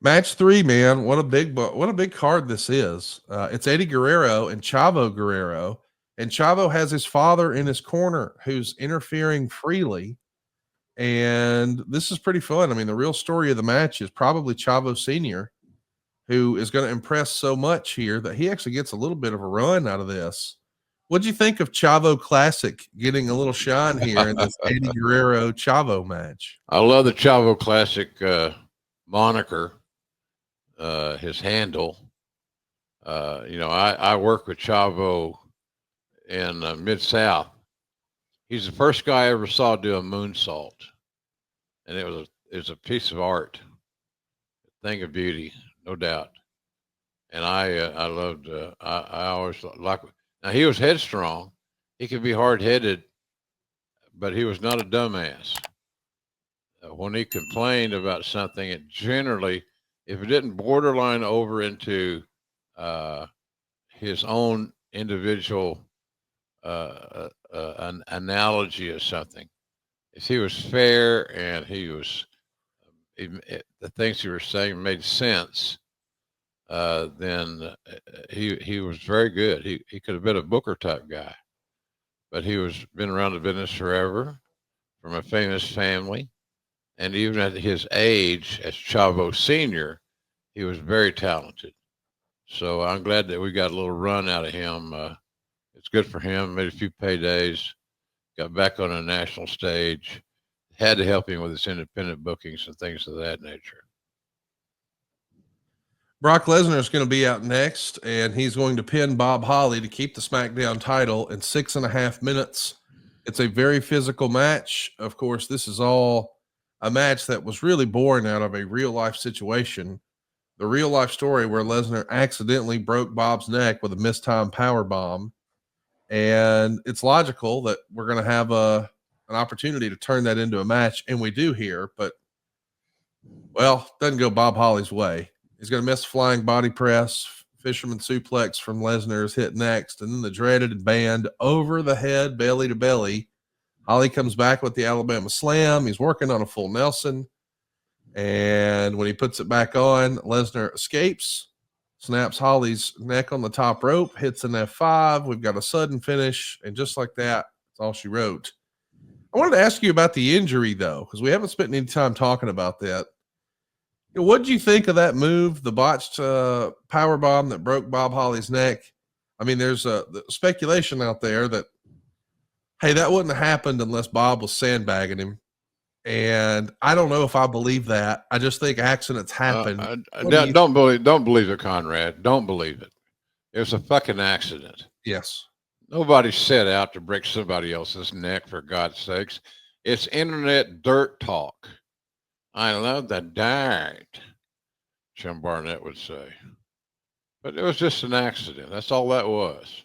Match 3, man. What a big card this is. It's Eddie Guerrero and Chavo Guerrero. And Chavo has his father in his corner who's interfering freely. And this is pretty fun. I mean, the real story of the match is probably Chavo Sr., who is going to impress so much here that he actually gets a little bit of a run out of this. What'd you think of Chavo Classic getting a little shine here in this Eddie Guerrero Chavo match? I love the Chavo Classic moniker, his handle. I work with Chavo in Mid South. He's the first guy I ever saw do a moonsault, and it was a piece of art, a thing of beauty, no doubt. And I loved. I always like. Now he was headstrong. He could be hard headed, but he was not a dumbass. When he complained about something, it generally, if it didn't borderline over into his own individual an analogy of something, if he was fair and the things he was saying made sense, then he was very good. He could have been a Booker type guy, but he was been around the business forever, from a famous family, and even at his age as Chavo Senior, he was very talented. So I'm glad that we got a little run out of him. It's good for him. Made a few paydays, got back on a national stage. Had to help him with his independent bookings and things of that nature. Brock Lesnar is going to be out next, and he's going to pin Bob Holly to keep the SmackDown title in 6.5 minutes. It's a very physical match. Of course, this is all a match that was really born out of a real life situation. The real life story where Lesnar accidentally broke Bob's neck with a mistimed power bomb. And it's logical that we're going to have an opportunity to turn that into a match. And we do here, but well, doesn't go Bob Holly's way. He's going to miss flying body press, fisherman suplex from Lesnar's hit next, and then the dreaded band over the head, belly to belly. Holly comes back with the Alabama Slam. He's working on a full Nelson. And when he puts it back on, Lesnar escapes, snaps Holly's neck on the top rope, hits an F5. We've got a sudden finish. And just like that, that's all she wrote. I wanted to ask you about the injury, though, because we haven't spent any time talking about that. What did you think of that move, the botched power bomb that broke Bob Holly's neck? I mean, there's the speculation out there that, hey, that wouldn't have happened unless Bob was sandbagging him. And I don't know if I believe that. I just think accidents happen. Don't believe it, Conrad. Don't believe it. It was a fucking accident. Yes. Nobody set out to break somebody else's neck, for God's sakes. It's internet dirt talk. I love the dirt, Jim Barnett would say. But it was just an accident. That's all that was.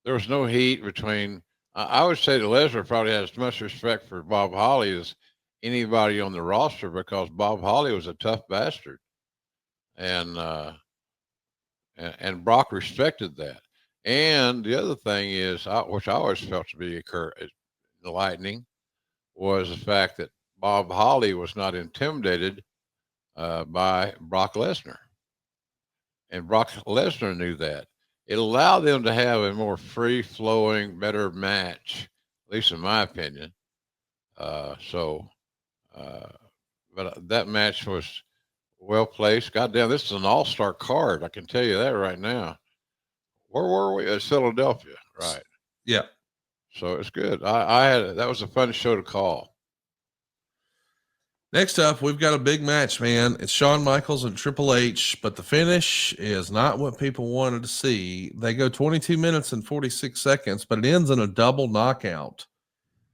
There was no heat between. I would say that Lesnar probably has as much respect for Bob Holly as anybody on the roster, because Bob Holly was a tough bastard, and Brock respected that. And the other thing is, which I always felt to be enlightening, was the fact that Bob Holly was not intimidated by Brock Lesnar, and Brock Lesnar knew that. It allowed them to have a more free-flowing, better match, at least in my opinion. But that match was well placed. Goddamn, this is an all-star card. I can tell you that right now. Where were we? At Philadelphia, right? Yeah. So it's good. That was a fun show to call. Next up, we've got a big match, man. It's Shawn Michaels and Triple H, but the finish is not what people wanted to see. They go 22 minutes and 46 seconds, but it ends in a double knockout.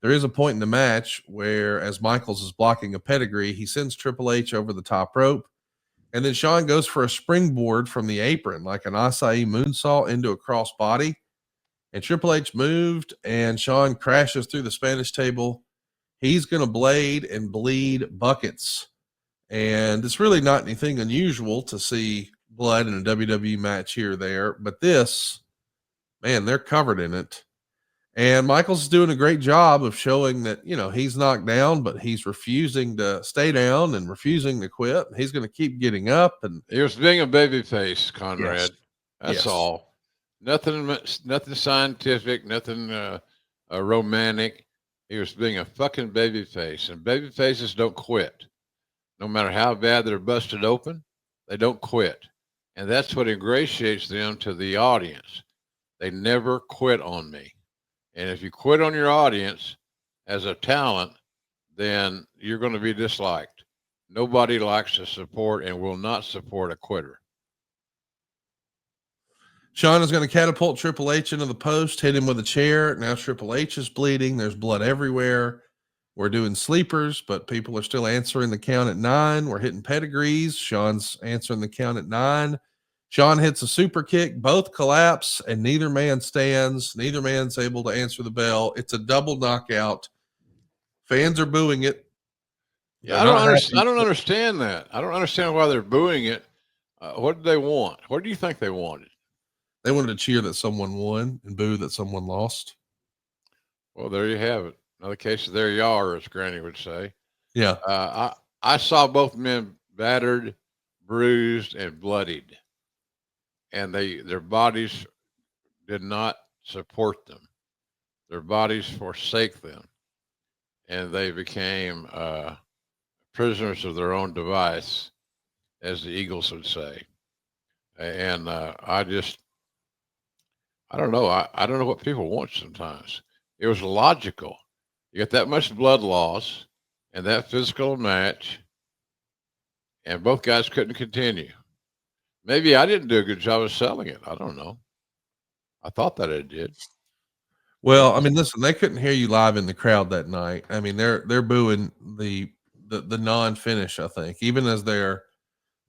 There is a point in the match where, as Michaels is blocking a pedigree, he sends Triple H over the top rope, and then Shawn goes for a springboard from the apron, like an acai moonsault into a crossbody. And Triple H moved, and Shawn crashes through the Spanish table. He's going to blade and bleed buckets. And it's really not anything unusual to see blood in a WWE match here or there. But this, man, they're covered in it. And Michaels is doing a great job of showing that, he's knocked down, but he's refusing to stay down and refusing to quit. He's going to keep getting up. And he was being a babyface, Conrad. yes, That's yes. all. Nothing scientific, nothing romantic. He was being a fucking babyface, and babyfaces don't quit. No matter how bad they're busted open, they don't quit. And that's what ingratiates them to the audience. They never quit on me. And if you quit on your audience as a talent, then you're going to be disliked. Nobody likes to support and will not support a quitter. Sean is going to catapult Triple H into the post, hit him with a chair. Now Triple H is bleeding. There's blood everywhere. We're doing sleepers, but people are still answering the count at 9. We're hitting pedigrees. Sean's answering the count at 9. Sean hits a super kick. Both collapse, and neither man stands. Neither man's able to answer the bell. It's a double knockout. Fans are booing it. Yeah, I don't understand that. I don't understand why they're booing it. What did they want? What do you think they wanted? They wanted to cheer that someone won and boo that someone lost. Well, there you have it. Another case of there you are, as Granny would say. Yeah. I saw both men battered, bruised, and bloodied, and their bodies did not support them. Their bodies forsake them, and they became prisoners of their own device, as the Eagles would say. And I don't know. I don't know what people want sometimes. It was logical. You get that much blood loss and that physical match, and both guys couldn't continue. Maybe I didn't do a good job of selling it. I don't know. I thought that I did. Well, I mean, listen, they couldn't hear you live in the crowd that night. I mean, they're booing the non-finish, I think, even as they're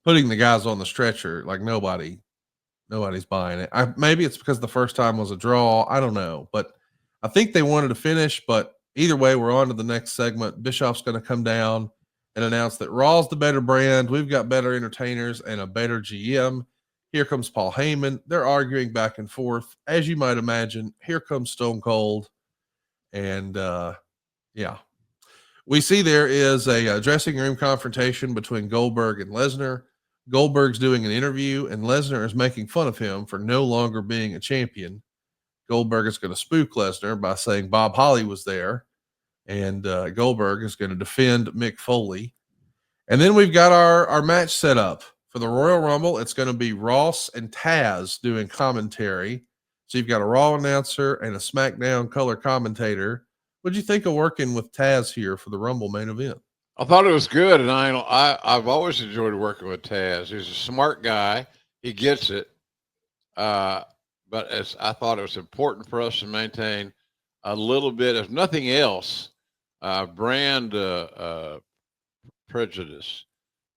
putting the guys on the stretcher, like nobody's buying it. Maybe it's because the first time was a draw. I don't know, but I think they wanted to finish. But either way, we're on to the next segment. Bischoff's going to come down and announce that Raw's the better brand. We've got better entertainers and a better GM. Here comes Paul Heyman. They're arguing back and forth. As you might imagine, here comes Stone Cold. And yeah, we see there is a dressing room confrontation between Goldberg and Lesnar. Goldberg's doing an interview, and Lesnar is making fun of him for no longer being a champion. Goldberg is going to spook Lesnar by saying Bob Holly was there, and Goldberg is going to defend Mick Foley. And then we've got our match set up for the Royal Rumble. It's going to be Ross and Taz doing commentary. So you've got a Raw announcer and a SmackDown color commentator. What'd you think of working with Taz here for the Rumble main event? I thought it was good, and I've always enjoyed working with Taz. He's a smart guy. He gets it. But I thought it was important for us to maintain a little bit, if nothing else, brand prejudice,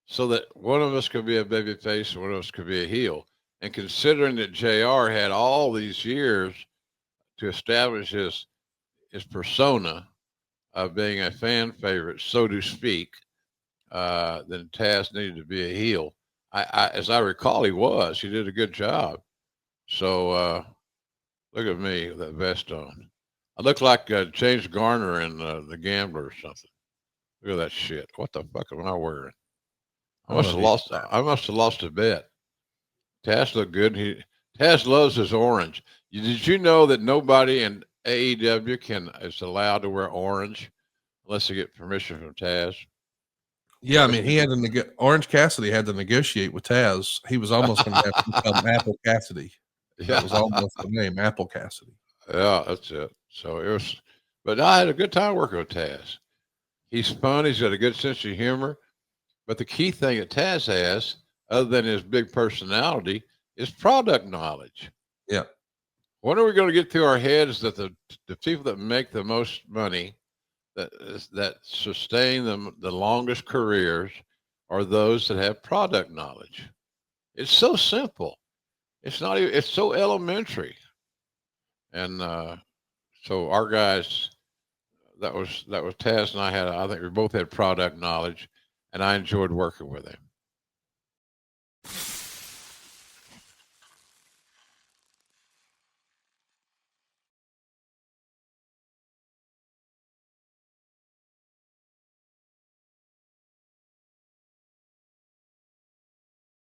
so that one of us could be a babyface and one of us could be a heel. And considering that JR had all these years to establish his persona of being a fan favorite, so to speak, then Taz needed to be a heel. As I recall, he was. He did a good job. So look at me with that vest on. I look like James Garner in The Gambler or something. Look at that shit. What the fuck am I wearing? I must have lost a bet. Taz looked good. Taz loves his orange. Did you know that nobody in AEW is allowed to wear orange unless they get permission from Taz? Yeah, I mean, he had to Orange Cassidy had to negotiate with Taz. He was almost going to have to become Apple Cassidy. That was almost the name, Apple Cassidy. Yeah, that's it. So it was, but I had a good time working with Taz. He's fun. He's got a good sense of humor. But the key thing that Taz has, other than his big personality, is product knowledge. Yeah. When are we going to get through our heads that the people that make the most money, that sustain the longest careers, are those that have product knowledge? It's so simple. It's not even, it's so elementary. And so our guys, that was Taz and I think we both had product knowledge, and I enjoyed working with him.